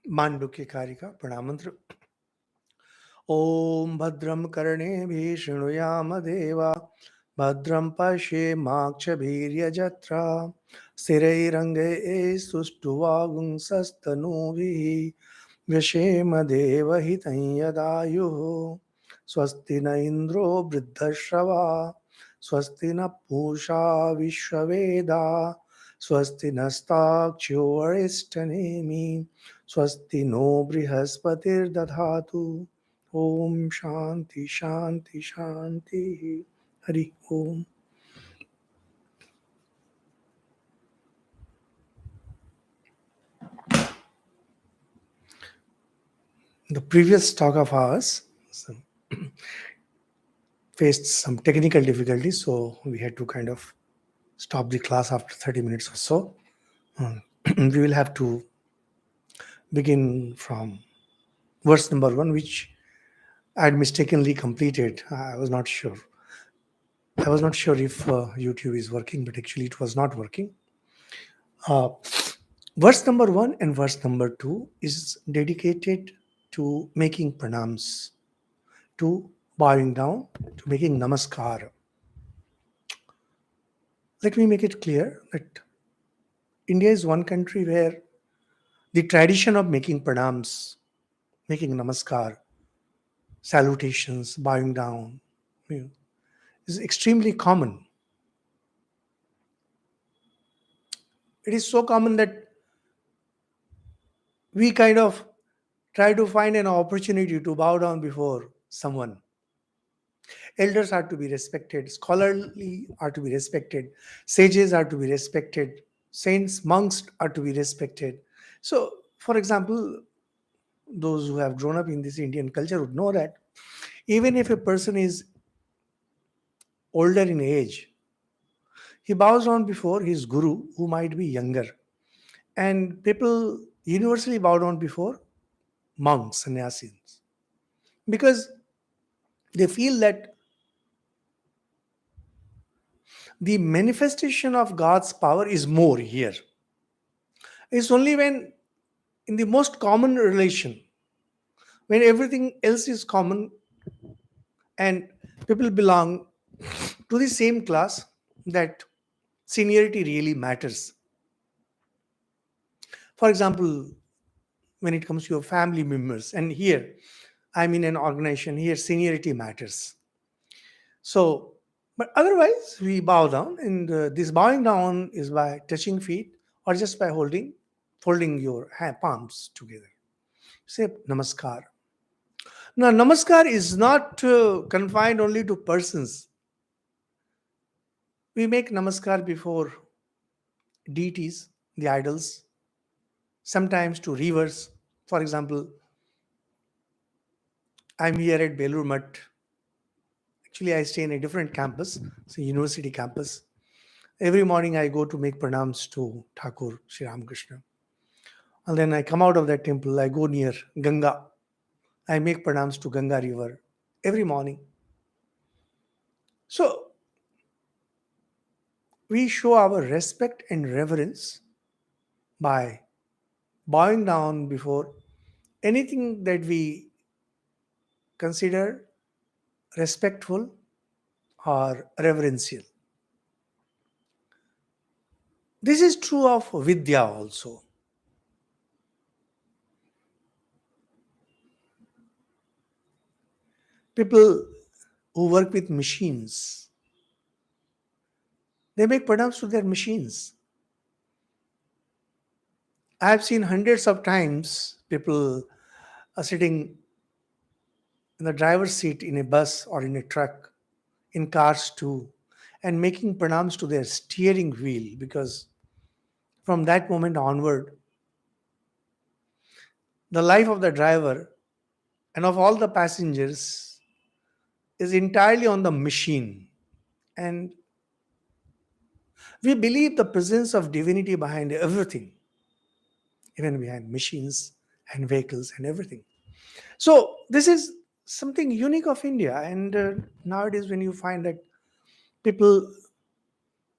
Mandukya Karika, Pranamantra. Om Bhadram Karane Bhishnuyama Deva Bhadram Pashe Makshabhirya Jatra Sirairange Sustuvagung Sastanuvihi Vyashema Deva Hitanyadayu Swasti na Indro Vriddhashava Swasti na Pusha Vishwaveda Swasti nastakshyo Aristanemi Swasti no Brihaspatir Dadhatu Om Shanti Shanti Shanti Hari Om. The previous talk of ours faced some technical difficulties, so we had to kind of stop the class after 30 minutes or so. We will have to begin from verse number 1, which I had mistakenly completed. I was not sure. I was not sure if YouTube is working, but actually it was not working. Uh, Verse number 1 and verse number 2 is dedicated to making pranams, to bowing down, to making namaskar. Let me make it clear that India is one country where the tradition of making pranams, making namaskar, salutations, bowing down, is extremely common. It is so common that we kind of try to find an opportunity to bow down before someone. Elders are to be respected, scholarly are to be respected, sages are to be respected, saints, monks are to be respected. So, for example, those who have grown up in this Indian culture would know that even if a person is older in age, he bows down before his guru, who might be younger. And people universally bow down before monks, sannyasis, because they feel that the manifestation of God's power is more here. It's only when, in the most common relation, when everything else is common and people belong to the same class, that seniority really matters. For example, when it comes to your family members, and here I'm in an organization, here seniority matters. So, but otherwise, we bow down, and this bowing down is by touching feet or just by folding your palms together. Say namaskar. Now, namaskar is not confined only to persons. We make namaskar before deities, the idols, sometimes to rivers. For example, I'm here at Belur Mutt. Actually, I stay in a different campus, it's a university campus. Every morning I go to make pranams to Thakur Sri Ramakrishna. And then I come out of that temple, I go near Ganga. I make pranams to Ganga River every morning. So we show our respect and reverence by bowing down before anything that we consider respectful or reverential. This is true of Vidya also. People who work with machines, they make pranams to their machines. I have seen hundreds of times people are sitting in the driver's seat in a bus or in a truck, in cars too, and making pranams to their steering wheel, because from that moment onward, the life of the driver and of all the passengers is entirely on the machine. And we believe the presence of divinity behind everything, even behind machines and vehicles and everything. So, this is something unique of India. And nowadays, when you find that people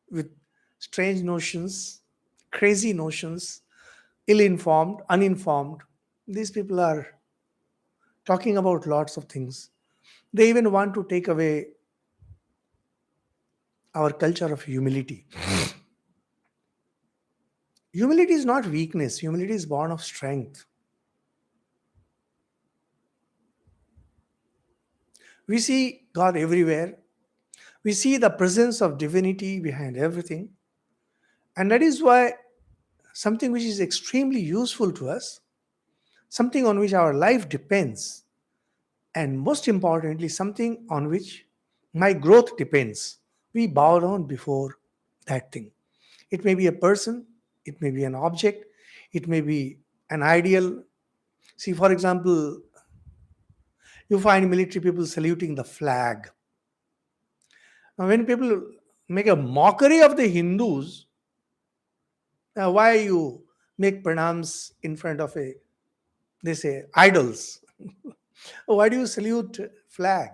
with strange notions, crazy notions, ill informed, uninformed, These people are talking about lots of things. They even want to take away our culture of humility. Humility is not weakness, humility is born of strength. We see God everywhere, we see the presence of divinity behind everything, and that is why something which is extremely useful to us, something on which our life depends, and most importantly, something on which my growth depends, we bow down before that thing. It may be a person, it may be an object, it may be an ideal. See, for example, you find military people saluting the flag. Now, when people make a mockery of the Hindus, why you make pranams in front of a, they say, idols? Why do you salute flag?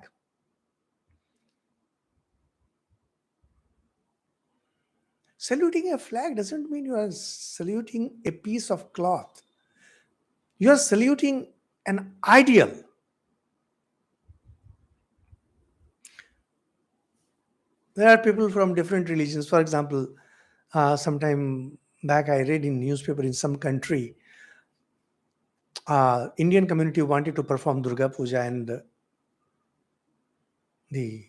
Saluting a flag doesn't mean you are saluting a piece of cloth. You are saluting an ideal. There are people from different religions. For example, sometime back I read in newspaper in some country, Indian community wanted to perform Durga Puja, and the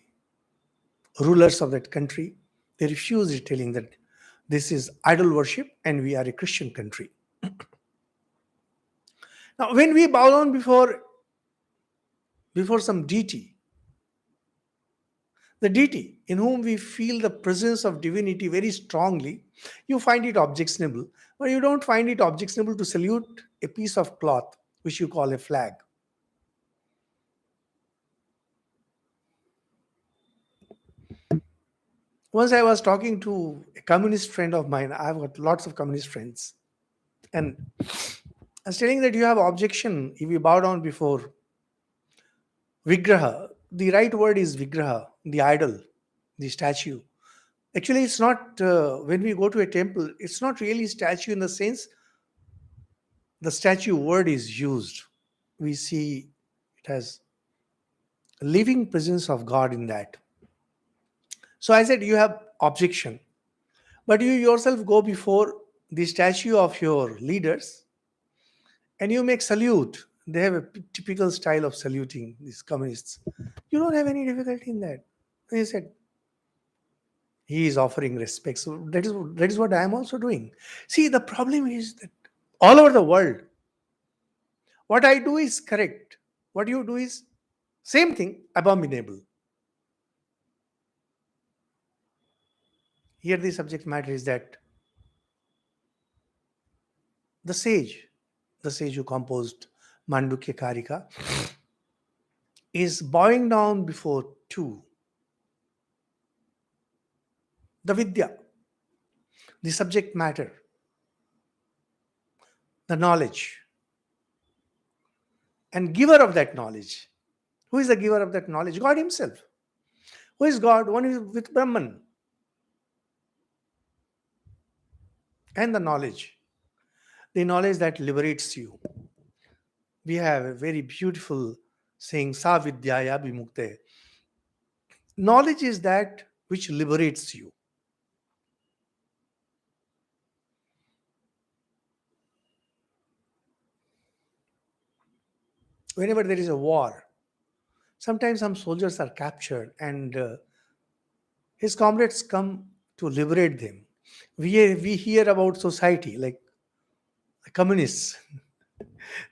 rulers of that country, they refused it, telling that this is idol worship and we are a Christian country. Now, when we bow down before some deity, the deity in whom we feel the presence of divinity very strongly, you find it objectionable, but you don't find it objectionable to salute a piece of cloth which you call a flag. Once I was talking to a communist friend of mine. I've got lots of communist friends, and I was telling that you have objection if you bow down before Vigraha. The right word is Vigraha, the idol, the statue. Actually, it's not, when we go to a temple, it's not really statue in the sense the statue word is used. We see it has a living presence of God in that. So I said, you have objection, but you yourself go before the statue of your leaders and you make salute. They have a typical style of saluting, these communists. You don't have any difficulty in that. He said, he is offering respect. So that is what I am also doing. See, the problem is that all over the world, what I do is correct. What you do is same thing, abominable. Here the subject matter is that the sage, the sage who composed Mandukya Karika, is bowing down before two. The Vidya, the subject matter, the knowledge, and giver of that knowledge. Who is the giver of that knowledge? God Himself. Who is God? One is with Brahman and the knowledge that liberates you. We have a very beautiful saying, Sa Vidyaya Bimukte. Knowledge is that which liberates you. Whenever there is a war, sometimes some soldiers are captured and his comrades come to liberate them. We hear about society like the communists.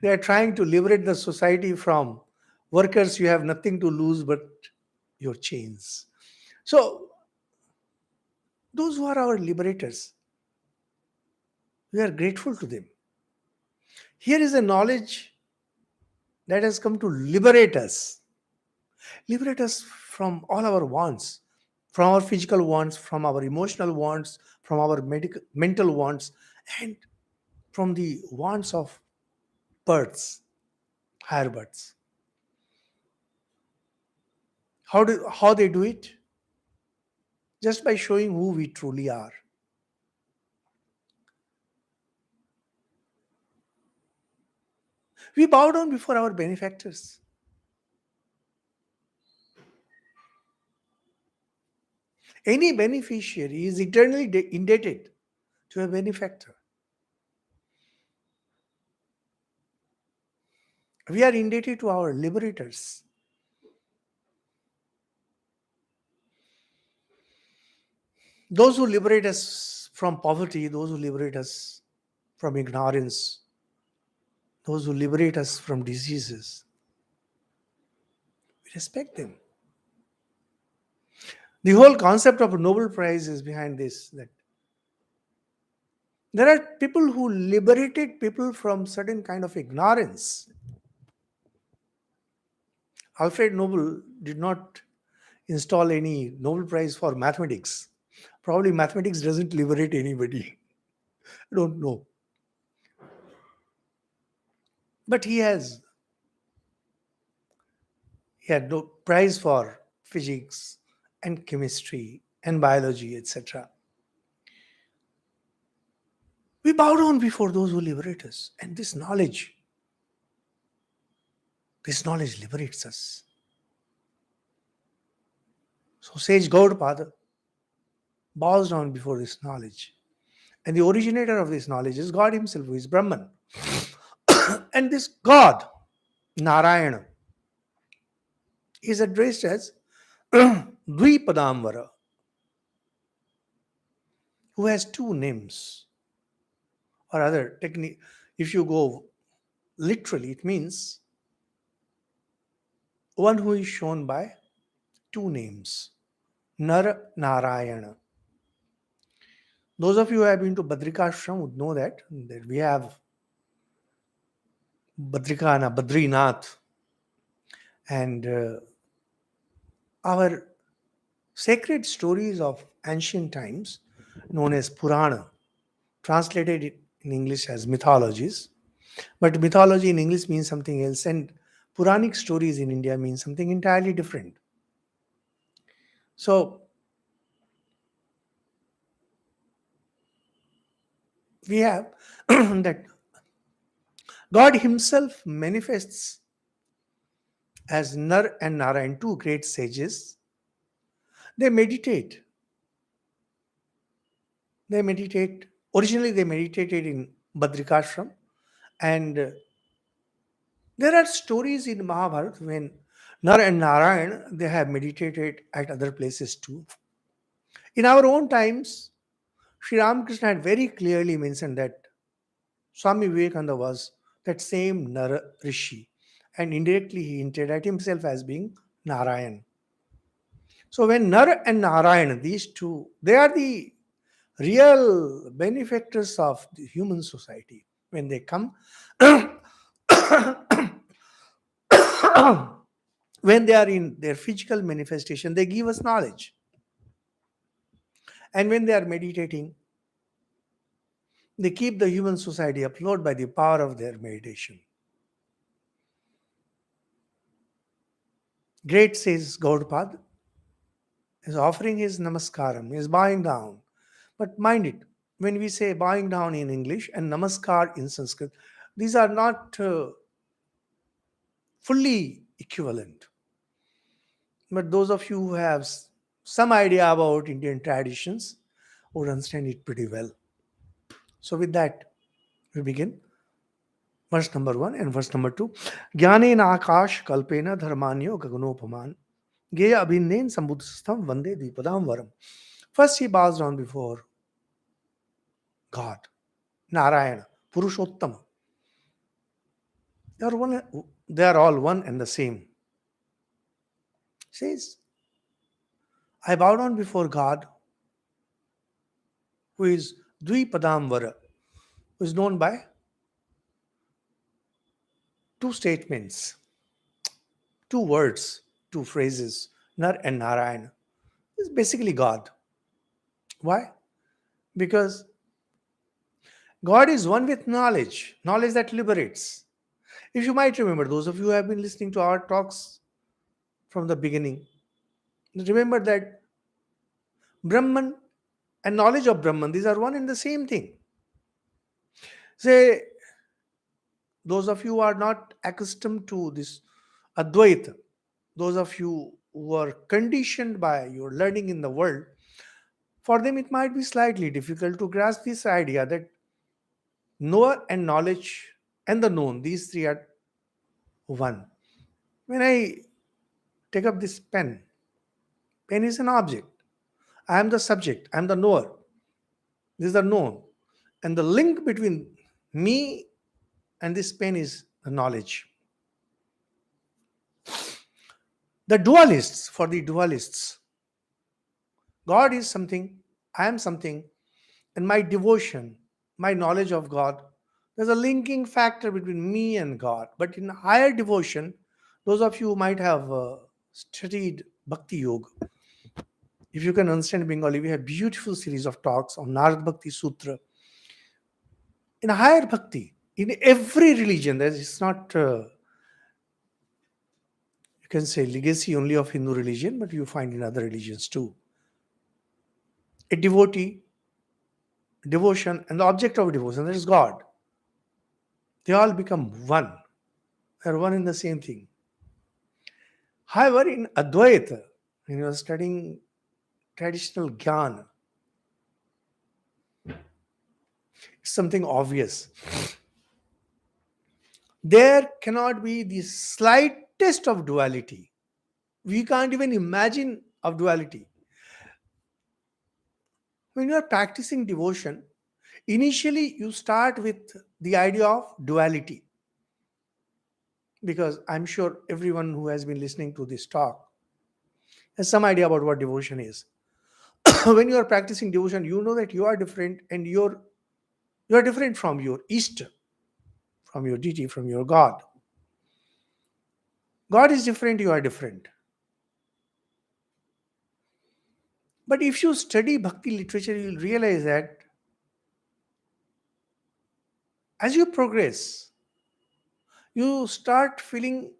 They are trying to liberate the society from workers. You have nothing to lose but your chains. So, those who are our liberators, we are grateful to them. Here is a knowledge that has come to liberate us from all our wants, from our physical wants, from our emotional wants, from our mental wants, and from the wants of birds, higher birds. How they do it? Just by showing who we truly are. We bow down before our benefactors. Any beneficiary is eternally indebted to a benefactor. We are indebted to our liberators. Those who liberate us from poverty, those who liberate us from ignorance, those who liberate us from diseases. We respect them. The whole concept of a Nobel Prize is behind this, that there are people who liberated people from certain kind of ignorance. Alfred Nobel did not install any Nobel Prize for mathematics. Probably mathematics doesn't liberate anybody. I don't know. But he had no prize for physics and chemistry and biology, etc. We bow down before those who liberate us. And this knowledge liberates us. So sage Gaudapada bows down before this knowledge. And the originator of this knowledge is God himself, who is Brahman. And this God, Narayana, is addressed as Dvipadamvara, who has two names. Or other technique, if you go literally, it means one who is shown by two names, Nar Narayana. Those of you who have been to Badrikashram would know that we have Badrikana, Badrinath, and our sacred stories of ancient times, known as Purana, translated in English as mythologies. But mythology in English means something else, and Puranic stories in India mean something entirely different. So, we have that God Himself manifests as Nar and Narayan, two great sages. They meditate. Originally, they meditated in Badrikashram, and there are stories in Mahabharata when Nar and Narayan they have meditated at other places too. In our own times, Sri Ramakrishna had very clearly mentioned that Swami Vivekananda was that same Nar Rishi, and indirectly he hinted at himself as being Narayan. So when Nar and Narayan, these two, they are the real benefactors of the human society. When they come, when they are in their physical manifestation, they give us knowledge. And when they are meditating, they keep the human society afloat by the power of their meditation. Great says Gaudapada is offering his namaskaram, is bowing down. But mind it, when we say bowing down in English and namaskar in Sanskrit, these are not fully equivalent. But those of you who have some idea about Indian traditions would understand it pretty well. So with that, we begin. Verse number 1 and verse number 2. Jnanena akash kalpena dharmanyo gaganopaman geya abhinnen sambuddhastham vande dvipadam varam. First he bows down before God, Narayana, Purushottama. They are all one and the same. Says, I bow down before God, who is Dvipadamvara, who is known by two statements, two words, two phrases, Nar and Narayana. It's basically God. Why? Because God is one with knowledge, knowledge that liberates. If you might remember, those of you who have been listening to our talks from the beginning, remember that Brahman and knowledge of Brahman, these are one and the same thing. Say, Those of you who are not accustomed to this Advaita, those of you who are conditioned by your learning in the world, for them it might be slightly difficult to grasp this idea that knower and knowledge and the known, these three are one. When I take up this pen, pen is an object. I am the subject, I am the knower. This is the known. And the link between me and this pen is the knowledge. The dualists, for the dualists, God is something, I am something, and my devotion, my knowledge of God, there's a linking factor between me and God. But in higher devotion, those of you who might have studied Bhakti Yoga, if you can understand Bengali, we have beautiful series of talks on Narad Bhakti Sutra. In higher bhakti, in every religion, there is not, you can say, legacy only of Hindu religion, but you find in other religions too. A devotee, devotion, and the object of devotion, that is God. They all become one. They are one in the same thing. However, in Advaita, when you are studying traditional Jnana, it's something obvious. There cannot be the slightest of duality. We can't even imagine of duality. When you are practicing devotion, initially you start with the idea of duality. Because I'm sure everyone who has been listening to this talk has some idea about what devotion is. When you are practicing devotion, you know that you are different and you are different from your Ishta, from your deity, from your God. God is different, you are different. But if you study bhakti literature, you'll realize that as you progress, you start feeling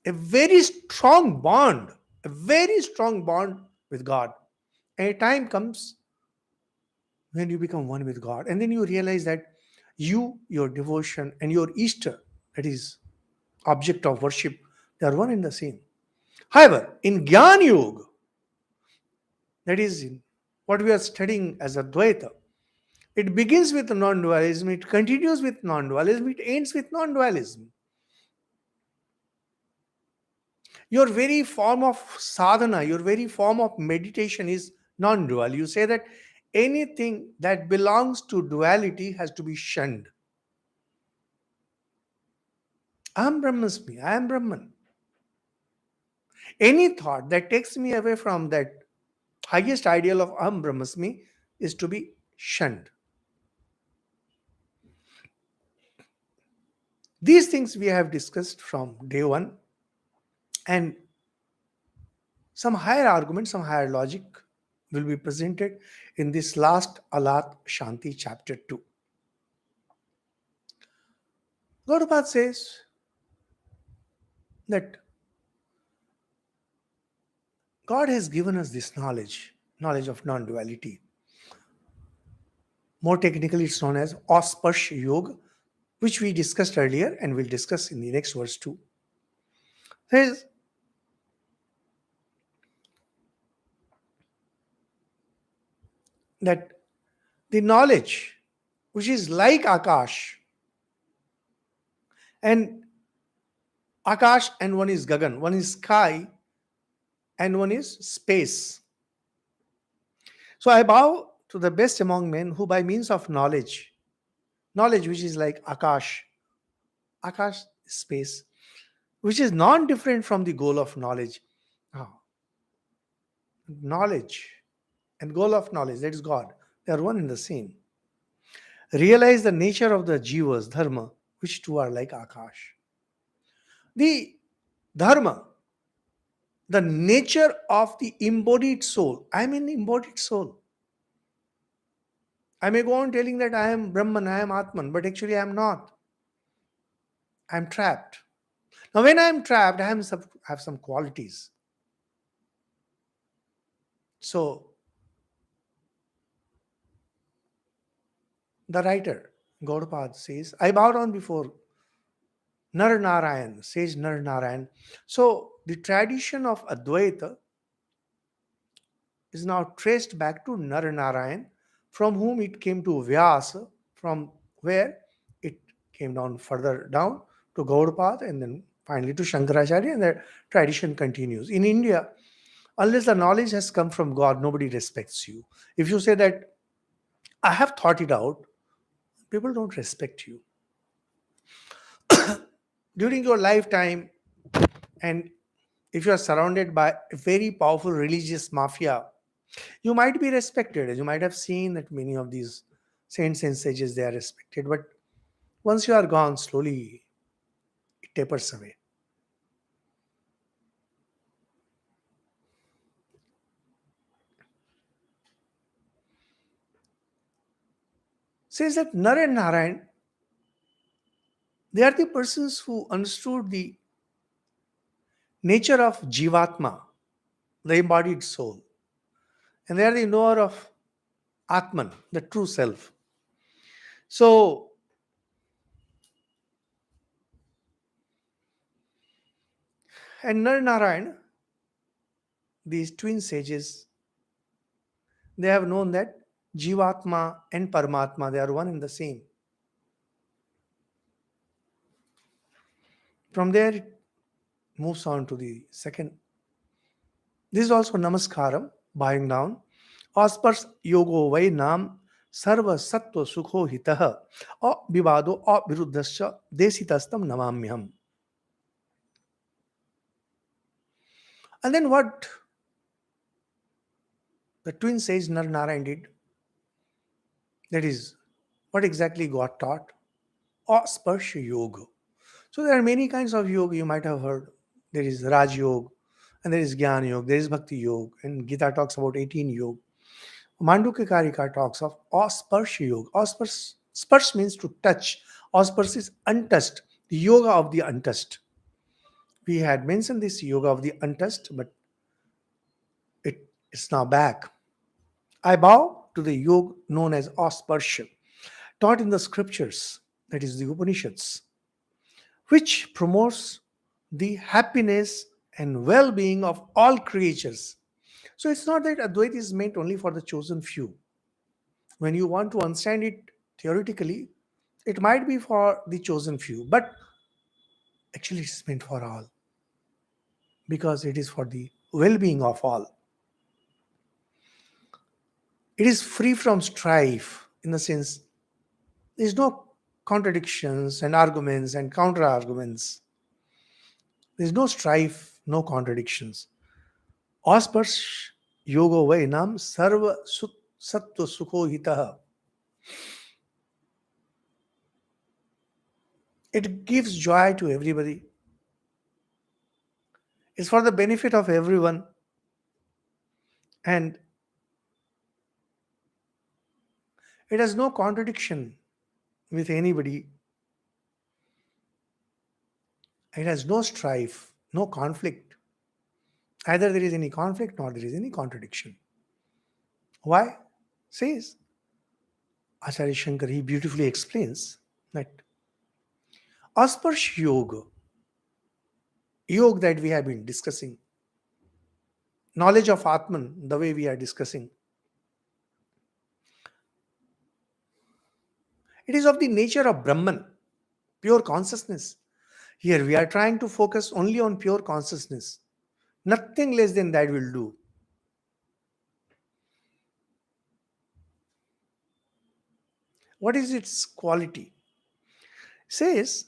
a very strong bond with God. And a time comes when you become one with God. And then you realize that you, your devotion, and your Easter, that is object of worship, they are one and the same. However, in Gyan Yoga, that is in what we are studying as Advaita, it begins with non-dualism, it continues with non-dualism, it ends with non-dualism. Your very form of sadhana, your very form of meditation is non-dual. You say that anything that belongs to duality has to be shunned. Aham Brahmasmi, I am Brahman. Any thought that takes me away from that highest ideal of Aham Brahmasmi is to be shunned. These things we have discussed from day one, and some higher arguments, some higher logic will be presented in this last Alat Shanti chapter 2. Gaudapada says that God has given us this knowledge of non-duality. More technically, it's known as Auspash Yoga, which we discussed earlier and we'll discuss in the next verse too. Says that the knowledge, which is like Akash, and Akash and one is Gagan, one is sky and one is space. So I bow to the best among men who by means of knowledge which is like Akash space, which is non-different from the goal of knowledge. Ah, knowledge and goal of knowledge, that is God. They are one and the same. Realize the nature of the jivas, dharma, which two are like Akash. The dharma, the nature of the embodied soul. I am an embodied soul. I may go on telling that I am Brahman, I am Atman, but actually I am not. I am trapped. Now, when I am trapped, I have some qualities. So, the writer, Gaudapada says, I bow down before Nar Narayan, sage Nar Narayan. So the tradition of Advaita is now traced back to Nar Narayan, from whom it came to Vyasa, from where it came down further down to Gaudapada and then finally to Shankaracharya, and the tradition continues. In India, unless the knowledge has come from God, nobody respects you. If you say that I have thought it out, people don't respect you. During your lifetime, and if you are surrounded by a very powerful religious mafia, you might be respected. As you might have seen that many of these saints and sages, they are respected. But once you are gone, slowly it tapers away. Says that Nar and Narayan, they are the persons who understood the nature of Jivatma, the embodied soul. And they are the knower of Atman, the true self. So, and Nar Narayan, these twin sages, they have known that Jivatma and Paramatma, they are one and the same. From there, it moves on to the second. This is also Namaskaram, bowing down. Aspars yogo vai nam sarva sattva sukho hitah vivado viruddhasya desitastam namamyam. And then what the twin sage Nar Narayan did, that is what exactly got taught, Asparsha yoga. So there are many kinds of yoga you might have heard. There is Raj Yoga, and there is Gyan Yoga, there is Bhakti Yoga, and Gita talks about 18 yoga. Mandukya Karika talks of Asparsha Yoga. Spars means to touch. Aspars is untouched, the yoga of the untouched. We had mentioned this yoga of the untouched, but it is now back. I bow to the yoga known as Asparsha, taught in the scriptures, that is the Upanishads, which promotes the happiness and well being of all creatures. So it's not that Advaita is meant only for the chosen few. When you want to understand it theoretically, it might be for the chosen few, but actually it's meant for all because it is for the well being of all. It is free from strife in the sense there's no contradictions and arguments and counter arguments. There's no strife, no contradictions. Auspars yogo vainam sarva sattva sukho hitah. It gives joy to everybody. It's for the benefit of everyone. And it has no contradiction with anybody. It has no strife, no conflict. Either there is any conflict nor there is any contradiction. Why? Says Acharya Shankar, he beautifully explains that Asparsh Yoga, yoga that we have been discussing, knowledge of Atman, the way we are discussing, it is of the nature of Brahman, pure consciousness. Here we are trying to focus only on pure consciousness. Nothing less than that will do. What is its quality? Says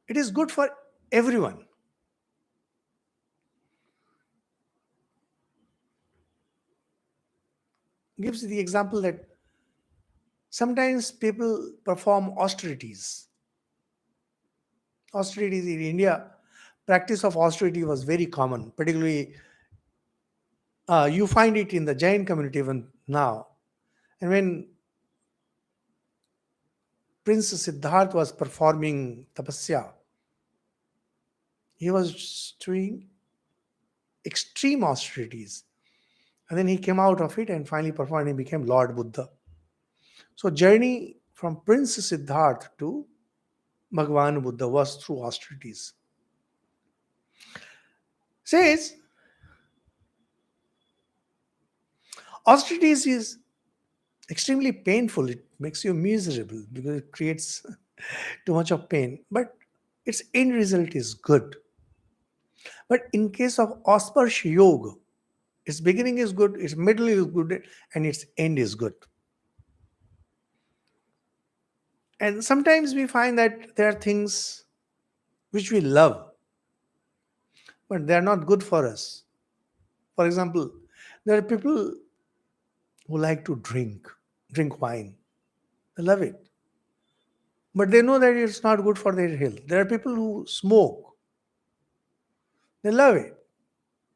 it is good for everyone. Gives the example that sometimes people perform austerities. Austerities in India, practice of austerity was very common, particularly you find it in the Jain community even now. And when Prince Siddharth was performing tapasya, he was doing extreme austerities. And then he came out of it and finally performed and became Lord Buddha. So journey from Prince Siddharth to Bhagavan Buddha was through austerities. Says austerities is extremely painful. It makes you miserable because it creates too much of pain. But its end result is good. But in case of Asparsha Yoga, its beginning is good, its middle is good, and its end is good. And sometimes we find that there are things which we love, but they are not good for us. For example, there are people who like to drink wine. They love it. But they know that it's not good for their health. There are people who smoke. They love it,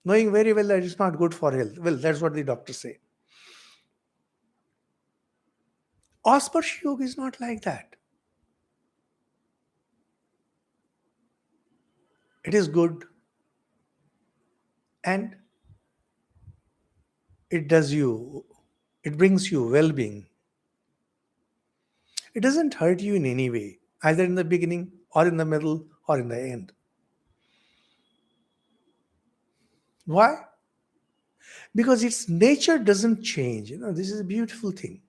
knowing very well that it's not good for health. Well, that's what the doctors say. Asparsha Yoga is not like that. It is good and it does you, it brings you well being. It doesn't hurt you in any way, either in the beginning or in the middle or in the end. Why? Because its nature doesn't change. This is a beautiful thing.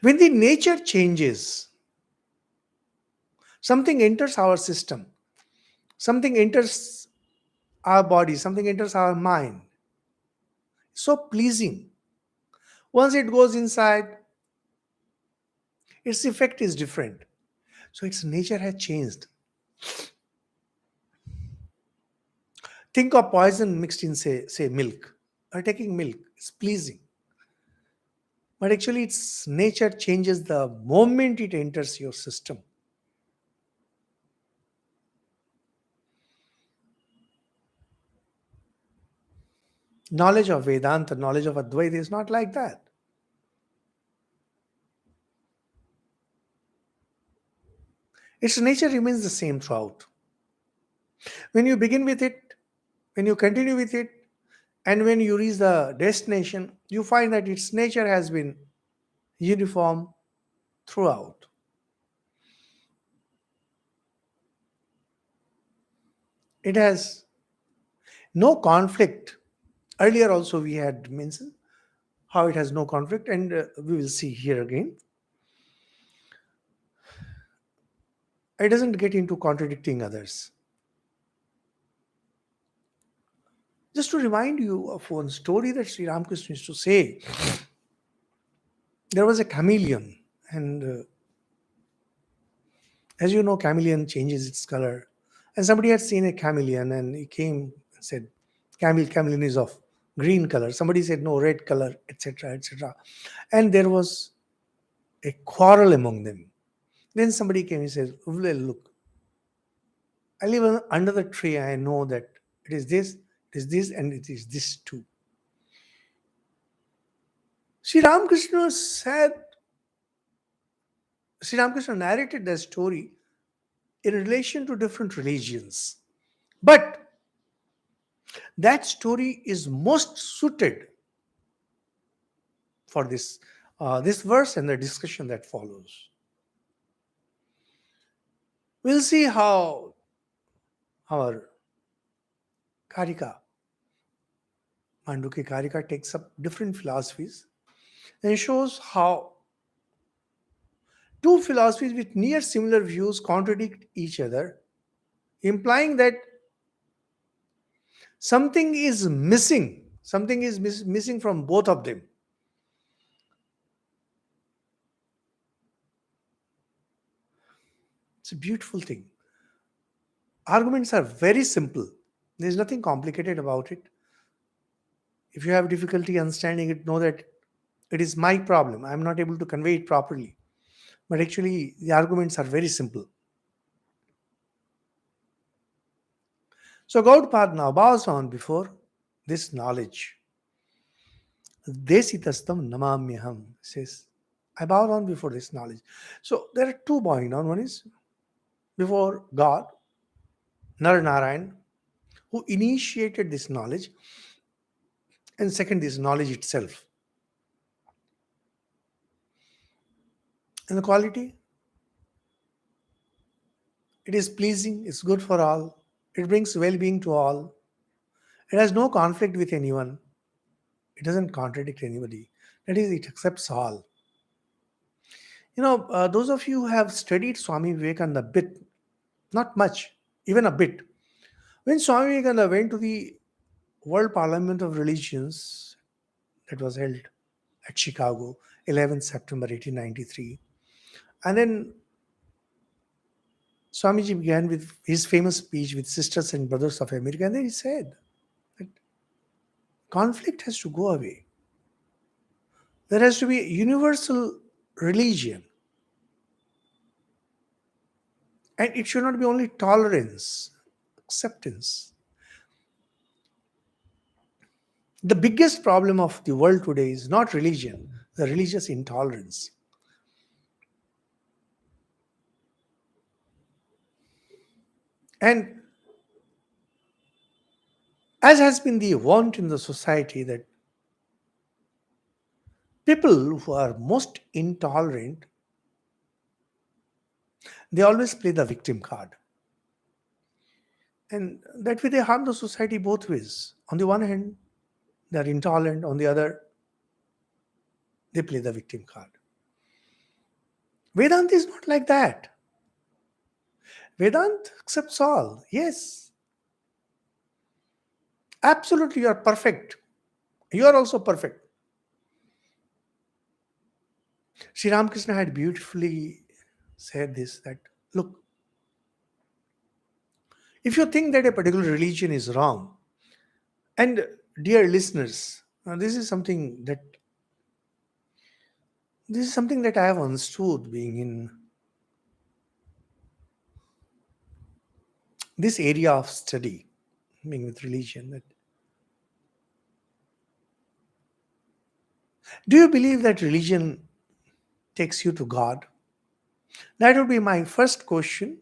When the nature changes, something enters our system, something enters our body, something enters our mind. So pleasing. Once it goes inside, its effect is different. So its nature has changed. Think of poison mixed in, say milk. Or taking milk. It's pleasing. But actually, its nature changes the moment it enters your system. Knowledge of Vedanta, knowledge of Advaita is not like that. Its nature remains the same throughout. When you begin with it, when you continue with it, and when you reach the destination, you find that its nature has been uniform throughout. It has no conflict. Earlier, also, we had mentioned how it has no conflict, and we will see here again. It doesn't get into contradicting others. Just to remind you of one story that Sri Ramakrishna used to say, there was a chameleon, and as you know, chameleon changes its color. And somebody had seen a chameleon, and he came and said, chameleon is of green color. Somebody said, no, red color, etc., etc. And there was a quarrel among them. Then somebody came and said, well, look, I live under the tree. I know that it is this, and it is this too. Sri Ramakrishna said, Sri Ramakrishna narrated that story in relation to different religions. But that story is most suited for this verse and the discussion that follows. We'll see how our Karika, Mandukya Karika, takes up different philosophies and shows how two philosophies with near similar views contradict each other, implying that something is missing. Something is missing from both of them. It's a beautiful thing. Arguments are very simple. There's nothing complicated about it. If you have difficulty understanding it, know that it is my problem. I'm not able to convey it properly. But actually, the arguments are very simple. So Gaudapada now bows down before this knowledge. Desitastam namamyaham says, I bow down before this knowledge. So there are two bowing down. One is before God, Narayan, who initiated this knowledge, and second, this knowledge itself. And the quality, it is pleasing, it's good for all, it brings well being to all, it has no conflict with anyone, it doesn't contradict anybody. That is, it accepts all. Those of you who have studied Swami Vivekananda a bit, not much, even a bit. When Swami Vivekananda went to the World Parliament of Religions that was held at Chicago, 11th September 1893, and then Swamiji began with his famous speech with Sisters and Brothers of America, and then he said that conflict has to go away. There has to be a universal religion, and it should not be only tolerance, acceptance. The biggest problem of the world today is not religion, the religious intolerance. And as has been the want in the society that people who are most intolerant, they always play the victim card. And that way they harm the society both ways. On the one hand, they are intolerant, on the other, they play the victim card. Vedanta is not like that. Vedanta accepts all. Yes, absolutely, you are perfect. You are also perfect. Sri Ramakrishna had beautifully said this, that look, if you think that a particular religion is wrong, and dear listeners, this is something that I have understood being in this area of study, being with religion. That do you believe that religion takes you to God? That would be my first question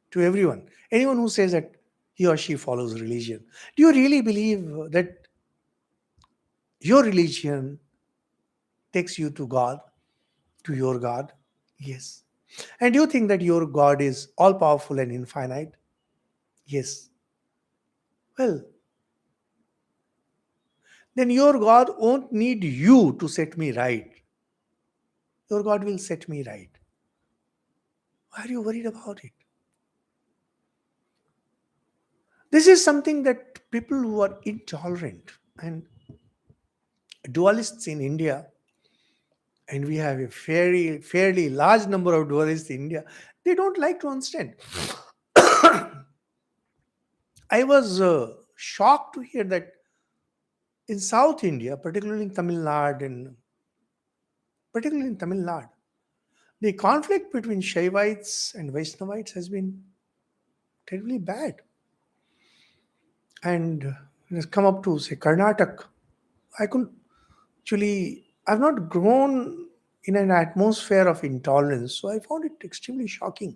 to everyone. Anyone who says that he or she follows religion. Do you really believe that your religion takes you to God, to your God? Yes. And do you think that your God is all powerful and infinite? Yes. Well, then your God won't need you to set me right. Your God will set me right. Why are you worried about it? This is something that people who are intolerant and dualists in India, and we have a fairly large number of dualists in India, they don't like to understand. I was shocked to hear that in South India, particularly in Tamil Nadu, the conflict between Shaivites and Vaishnavites has been terribly bad. And it has come up to, say, Karnataka. I couldn't actually, I've not grown in an atmosphere of intolerance, so I found it extremely shocking.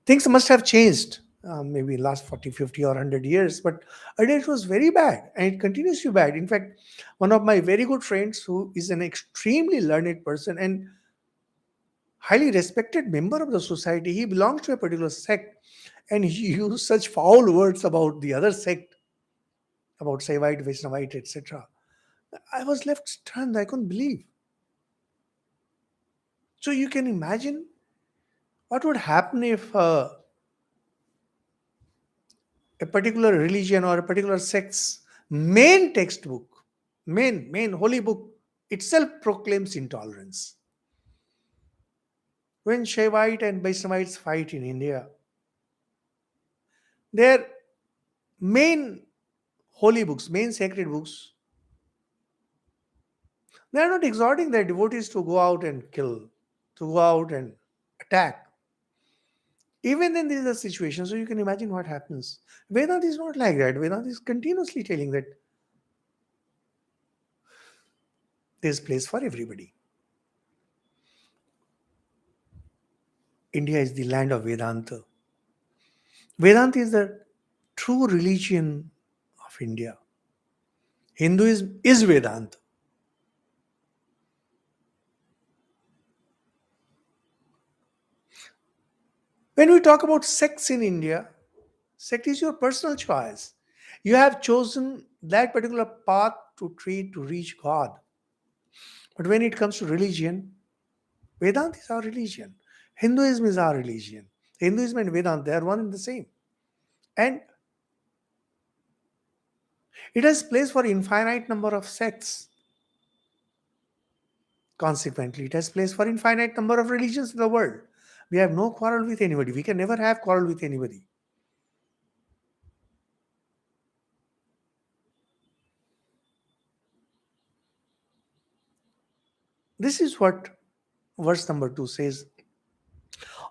Things must have changed, maybe last 40, 50, or 100 years, but earlier it was very bad and it continues to be bad. In fact, one of my very good friends who is an extremely learned person and highly respected member of the society, he belongs to a particular sect, and he used such foul words about the other sect, about Saivite, Vaishnavite, etc. I was left stunned. I couldn't believe. So you can imagine what would happen if a particular religion or a particular sect's main textbook, main holy book itself proclaims intolerance. When Shaivite and Vaishnavites fight in India, their main holy books, main sacred books, they are not exhorting their devotees to go out and kill, to go out and attack. Even then, there is a situation, so you can imagine what happens. Vedanta is not like that. Vedanta is continuously telling that there's place for everybody. India is the land of Vedanta. Vedanta is the true religion of India. Hinduism is Vedanta. When we talk about sex in India, sect is your personal choice. You have chosen that particular path to treat to reach God. But when it comes to religion, Vedanta is our religion. Hinduism is our religion. Hinduism and Vedanta, they are one and the same. And it has place for infinite number of sects. Consequently, it has place for infinite number of religions in the world. We have no quarrel with anybody. We can never have quarrel with anybody. This is what verse number 2 says.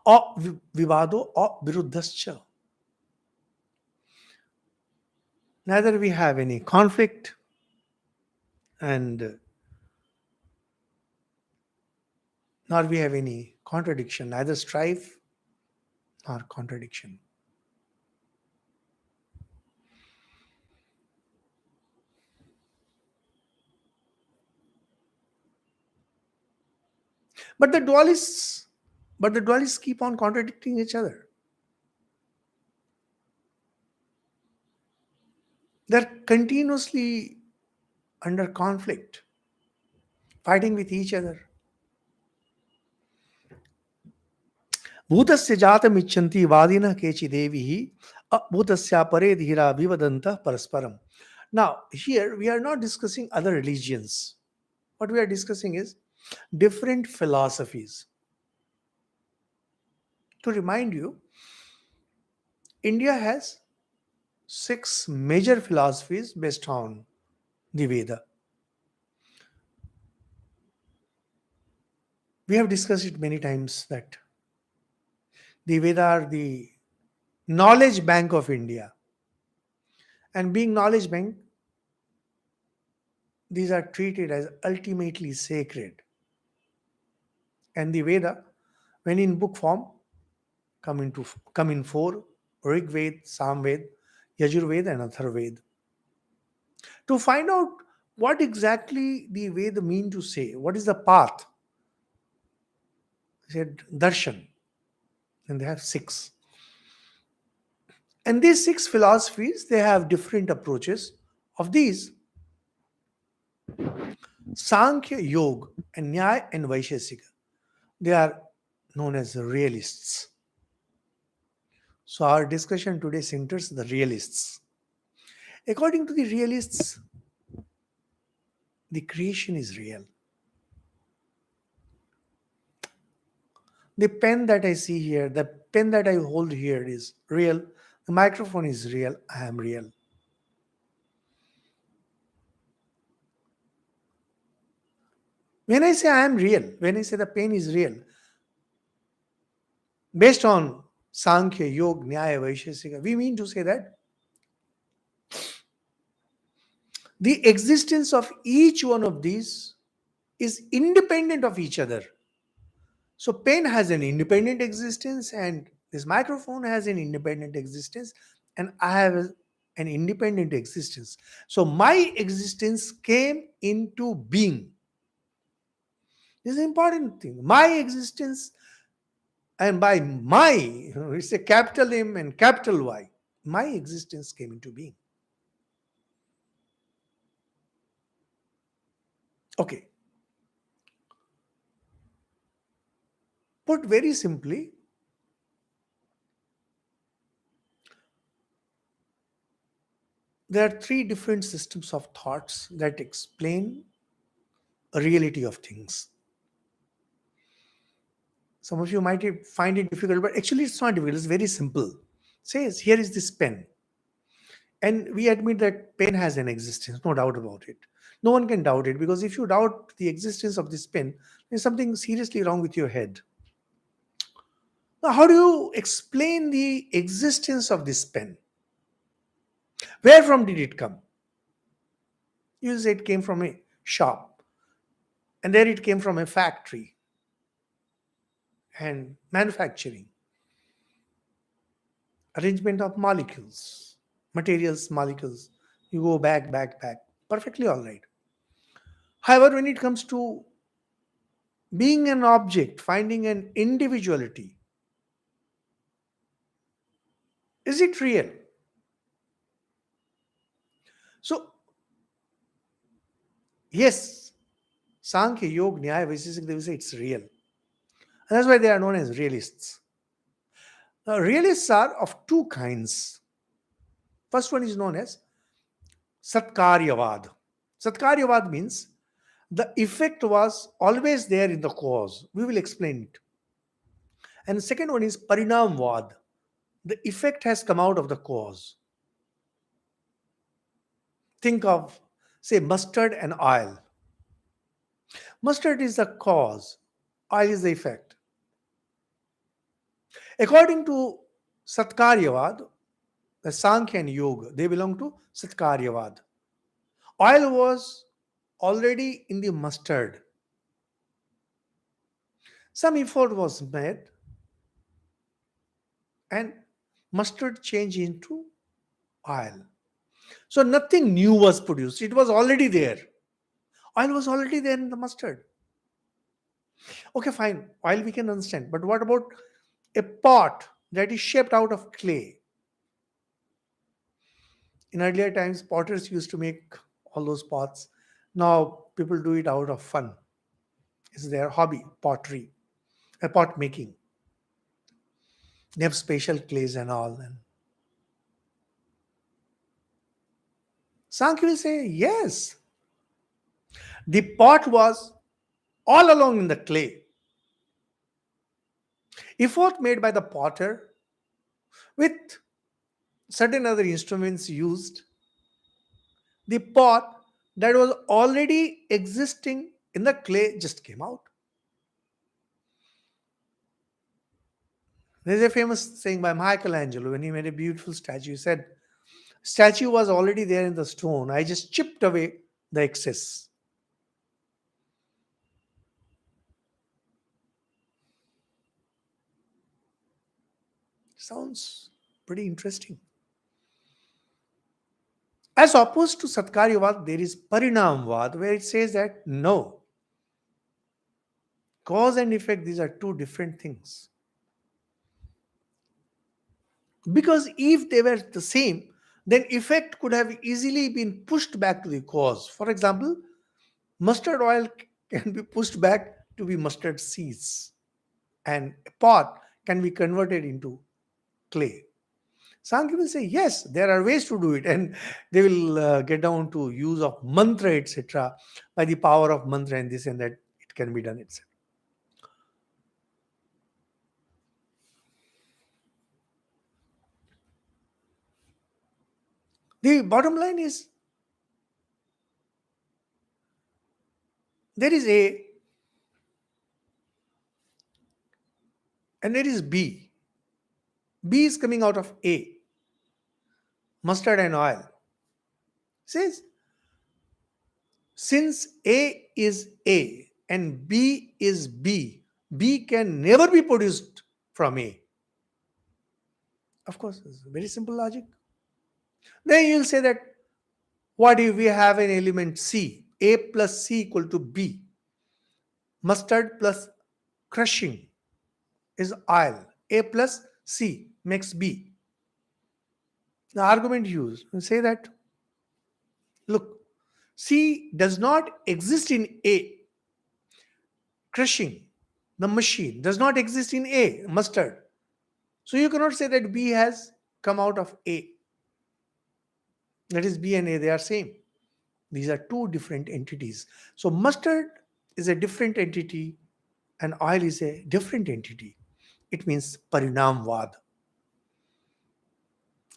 Vivado viruddhascha. Neither we have any conflict and nor we have any contradiction, neither strife nor contradiction. But the dualists, but the dualists keep on contradicting each other. They're continuously under conflict, fighting with each other. Bhutasya jatam ichanti vadina kechi devi bhutasya pare dhira vivadanta parasparam. Now, here we are not discussing other religions. What we are discussing is different philosophies. To remind you, India has six major philosophies based on the Veda. We have discussed it many times that the Veda are the knowledge bank of India. And being knowledge bank, these are treated as ultimately sacred. And the Veda, when in book form, come in four: Rig Ved, Samved, Yajurved, and Atharved. To find out what exactly the Veda mean to say, what is the path, he said darshan, and they have six. And these six philosophies, they have different approaches. Of these, Sankhya, Yoga, and Nyaya and Vaishesika, they are known as realists. So our discussion today centers the realists. According to the realists, the creation is real. The pen that I see here, the pen that I hold here is real. The microphone is real. I am real. When I say I am real, when I say the pen is real, based on Sankhya, Yoga, Nyaya, Vaishesika, we mean to say that the existence of each one of these is independent of each other. So pen has an independent existence, and this microphone has an independent existence, and I have an independent existence. So my existence came into being. This is an important thing. My existence, and by my, it's a capital M and capital Y. My existence came into being. Okay. Put very simply, there are three different systems of thoughts that explain a reality of things. Some of you might find it difficult, but actually it's not difficult. It's very simple. Says, here is this pen. And we admit that pen has an existence, no doubt about it. No one can doubt it, because if you doubt the existence of this pen, there's something seriously wrong with your head. Now, how do you explain the existence of this pen? Where from did it come? You say it came from a shop, and there it came from a factory and manufacturing, arrangement of molecules, materials, molecules. You go back, back, back. Perfectly all right. However, when it comes to being an object, finding an individuality, Is it real? So, yes, Sankhya, Yoga, Nyaya, Vaisheshika, they will say it's real. And that's why they are known as realists. Now, realists are of two kinds. First one is known as Satkaryavad. Satkaryavad means the effect was always there in the cause. We will explain it. And the second one is Parinamvad. The effect has come out of the cause. Think of, say, mustard and oil. Mustard is the cause, oil is the effect. According to Satkaryavad, the Sankhya and Yoga, they belong to Satkaryavad. Oil was already in the mustard. Some effort was made and mustard changed into oil. So nothing new was produced. It was already there. Oil was already there in the mustard. Okay, fine. Oil we can understand. But what about a pot that is shaped out of clay? In earlier times, potters used to make all those pots. Now people do it out of fun. It's their hobby, pottery, pot making. They have special clays and all. And Sankhya will say, yes, the pot was all along in the clay. Effort made by the potter with certain other instruments used, the pot that was already existing in the clay just came out. There's a famous saying by Michelangelo when he made a beautiful statue. He said, statue was already there in the stone. I just chipped away the excess. Sounds pretty interesting. As opposed to Satkaryavad, there is Parinamvad, where it says that no, cause and effect, these are two different things. Because if they were the same, then effect could have easily been pushed back to the cause. For example, mustard oil can be pushed back to be mustard seeds, and a pot can be converted into clay. Sankhya will say, yes, there are ways to do it, and they will get down to use of mantra, etc. By the power of mantra and this and that, it can be done itself. The bottom line is there is A and there is B. B is coming out of A, mustard and oil. Says, since A is A and B is B, B can never be produced from A. Of course, it's a very simple logic. Then you'll say that what if we have an element C? A plus C equal to B. Mustard plus crushing is oil. A plus C makes B. The argument used will say that, look, C does not exist in A. Crushing, the machine, does not exist in A, mustard. So you cannot say that B has come out of A. That is, B and A, they are same. These are two different entities. So mustard is a different entity and oil is a different entity. It means parinamvad,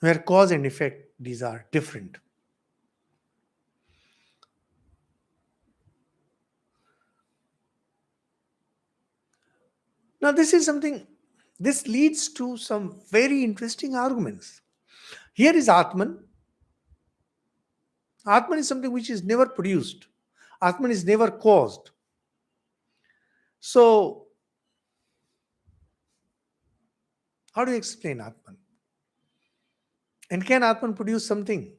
where cause and effect, these are different. Now this leads to some very interesting arguments. Here is Atman. Atman is something which is never produced. Atman is never caused. So, how do you explain Atman? And can Atman produce something?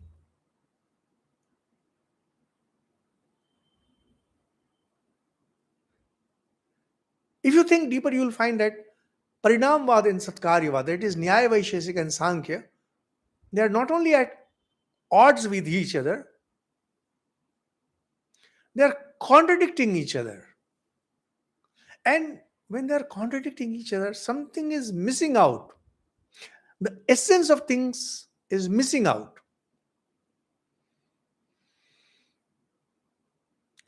If you think deeper, you will find that Parinamvad and Satkaryavad, that is Nyaya, Vaisheshika and Sankhya, They are not only at odds with each other, they are contradicting each other. And when they are contradicting each other, something is missing out. The essence of things is missing out.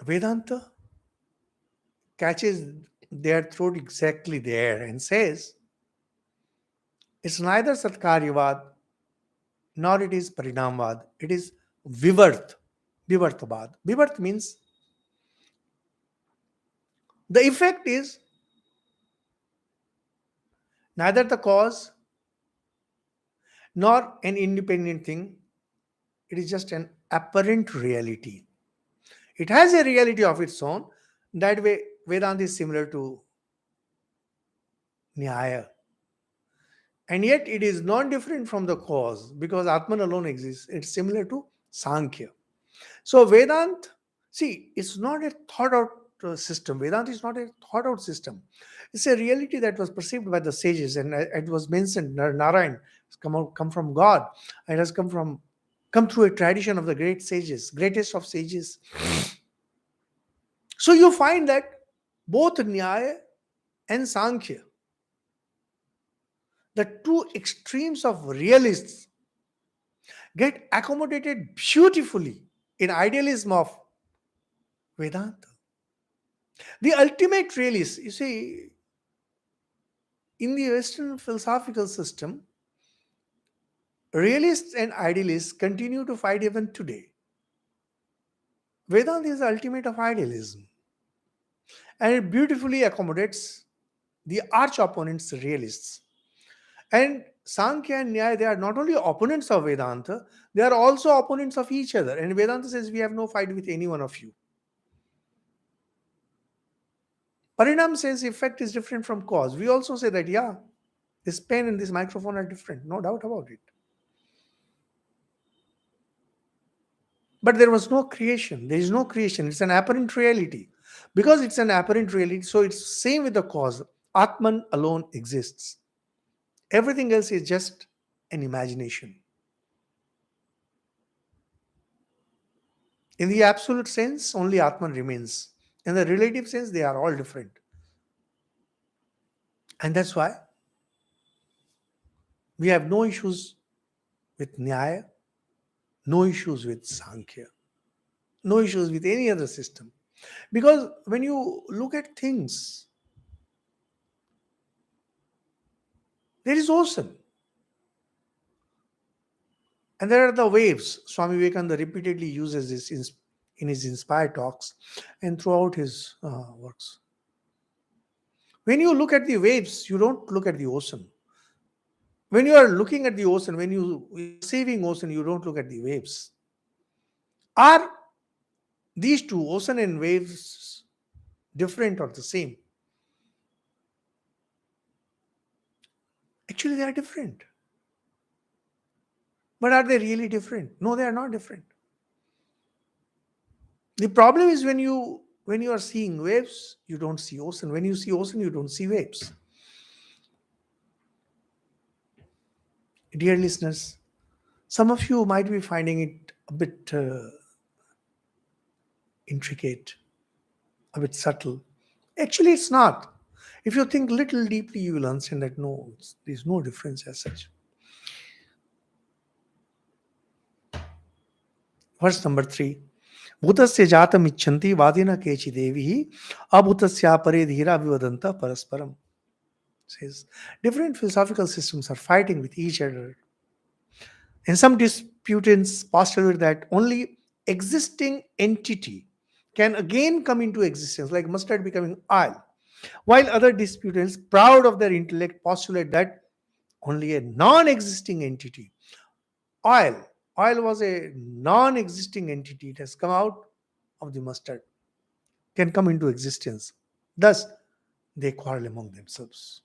Vedanta catches their throat exactly there and says it's neither Satkaryavad nor it is Parinamvad. It is Vivarth. Vivartabad. Vivarth means the effect is neither the cause nor an independent thing. It is just an apparent reality. It has a reality of its own. That way, Vedanta is similar to Nyaya. And yet, it is not different from the cause because Atman alone exists. It's similar to Sankhya. So, Vedanta, see, it's not a thought out system. Vedanta is not a thought out system. It's a reality that was perceived by the sages, and it was mentioned. Narayan has come from God. It has come through a tradition of the great sages, greatest of sages. So you find that both Nyaya and Sankhya, the two extremes of realists, get accommodated beautifully in idealism of Vedanta. The ultimate realist, you see, in the Western philosophical system, realists and idealists continue to fight even today. Vedanta is the ultimate of idealism, and it beautifully accommodates the arch opponents, realists. And Sankhya and Nyaya, they are not only opponents of Vedanta, they are also opponents of each other. And Vedanta says we have no fight with any one of you. Parinam says effect is different from cause. We also say that, yeah, this pen and this microphone are different, no doubt about it. But there was no creation. There is no creation. It's an apparent reality. Because it's an apparent reality, so it's same with the cause. Atman alone exists. Everything else is just an imagination. In the absolute sense, only Atman remains. In the relative sense, they are all different. And that's why we have no issues with Nyaya, no issues with Sankhya, no issues with any other system. Because when you look at things, there is ocean. And there are the waves. Swami Vivekananda repeatedly uses this in his inspired talks and throughout his works. When you look at the waves, you don't look at the ocean. When you are looking at the ocean, when you are perceiving ocean, you don't look at the waves. Are these two, ocean and waves, different or the same? Actually, they are different. But are they really different? No, they are not different. The problem is when you are seeing waves, you don't see ocean. When you see ocean, you don't see waves. Dear listeners, some of you might be finding it a bit intricate, a bit subtle. Actually, it's not. If you think little deeply, you will understand that no, there's no difference as such. Verse number 3. Bhutasya jatam icchanti vadina kechi devi abhutasya pare dhira vivadanta parasparam. Says different philosophical systems are fighting with each other. And some disputants postulate that only existing entity can again come into existence, like mustard becoming oil. While other disputants, proud of their intellect, postulate that only a non-existing entity, oil, oil was a non-existing entity, it has come out of the mustard, can come into existence. Thus, they quarrel among themselves.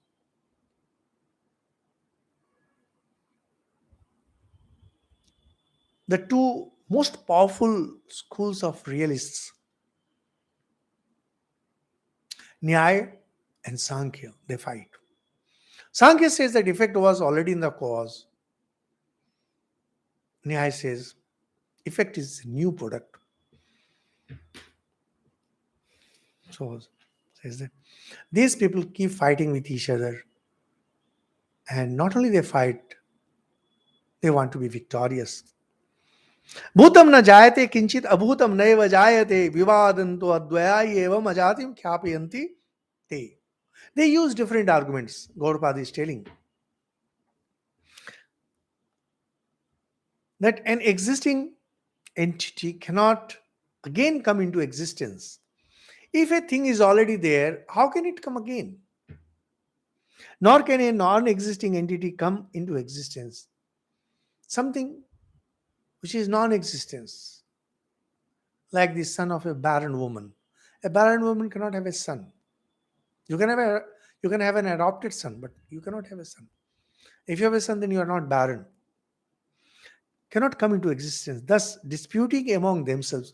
The two most powerful schools of realists, Nyaya and Sankhya, they fight. Sankhya says that effect was already in the cause. Nyaya says effect is a new product. So says that these people keep fighting with each other, and not only they fight, they want to be victorious. भूतम न जायते किंचित अभूतम नैव जायते विवादंतो अद्वया एवं अजातिम ख्यापयन्ति ते. They use different arguments. Gaudapada is telling that an existing entity cannot again come into existence. If a thing is already there, how can it come again? Nor can a non-existing entity come into existence. Something which is non-existence, like the son of a barren woman. A barren woman cannot have a son. You can have an adopted son, but you cannot have a son. If you have a son, then you are not barren. Cannot come into existence. Thus, disputing among themselves.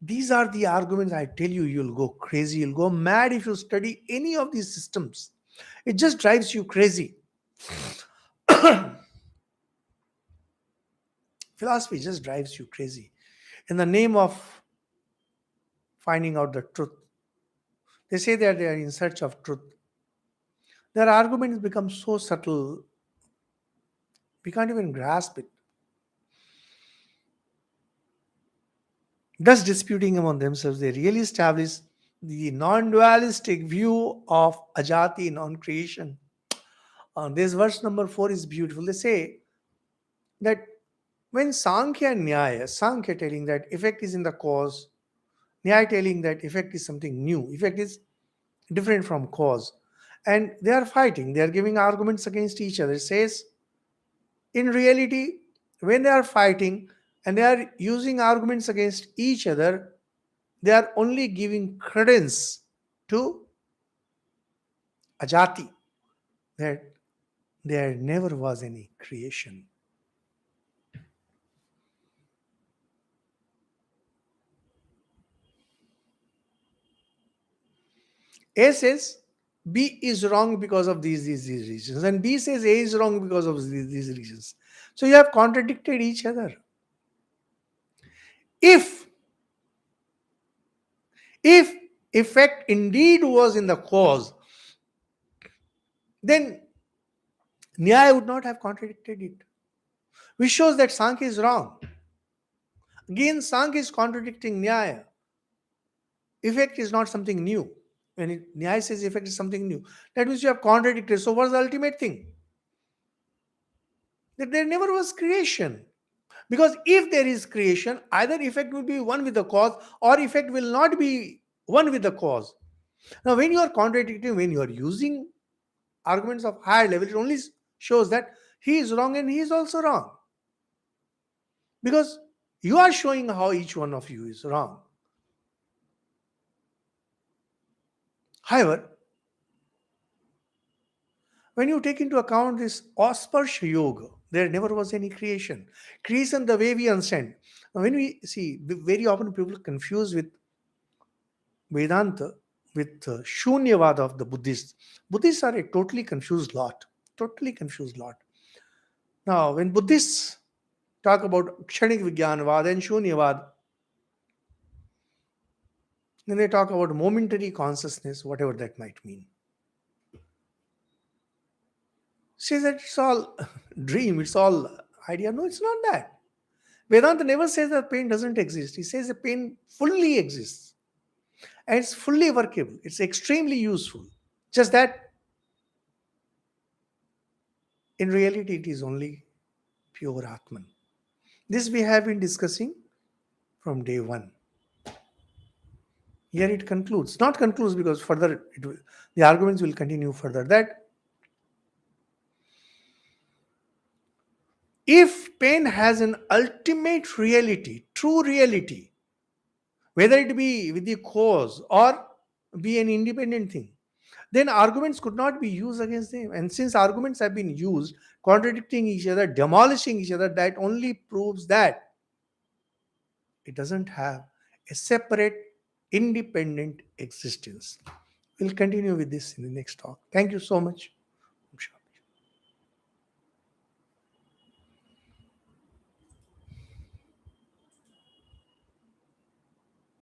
These are the arguments I tell you. You'll go crazy. You'll go mad if you study any of these systems. It just drives you crazy. Philosophy just drives you crazy. In the name of finding out the truth, they say that they are in search of truth. Their arguments become so subtle, we can't even grasp it. Thus, disputing among themselves, they really establish the non-dualistic view of ajati, non-creation. This verse number 4 is beautiful. They say that when Sankhya and Nyaya, Sankhya telling that effect is in the cause, Nyaya telling that effect is something new, effect is different from cause, and they are fighting, they are giving arguments against each other. It says, in reality, when they are fighting and they are using arguments against each other, they are only giving credence to ajati, that there never was any creation. A says B is wrong because of these reasons, and B says A is wrong because of these reasons. So you have contradicted each other. If effect indeed was in the cause, then Nyaya would not have contradicted it, which shows that Sankhya is wrong. Again, Sankhya is contradicting Nyaya. Effect is not something new. When Nyaya says effect is something new, that means you have contradicted. So what's the ultimate thing? That there never was creation. Because if there is creation, either effect will be one with the cause or effect will not be one with the cause. Now, when you are contradicting, when you are using arguments of higher level, it only shows that he is wrong and he is also wrong. Because you are showing how each one of you is wrong. However, when you take into account this Asparsha Yoga, there never was any creation. Creation, the way we understand. Now, when we see, very often people confuse with Vedanta with Shunyavada of the Buddhists. Buddhists are a totally confused lot. Totally confused lot. Now, when Buddhists talk about Kshanik Vijnanavad and Shunyavad, then they talk about momentary consciousness, whatever that might mean. Says that it's all dream, it's all idea. No, it's not that. Vedanta never says that pain doesn't exist. He says the pain fully exists. And it's fully workable. It's extremely useful. Just that in reality it is only pure Atman. This we have been discussing from day one. Here it concludes. Not concludes because further the arguments will continue further. That if pain has an ultimate reality, true reality, whether it be with the cause or be an independent thing, then arguments could not be used against them. And since arguments have been used, contradicting each other, demolishing each other, that only proves that it doesn't have a separate, independent existence. We'll continue with this in the next talk. Thank you so much.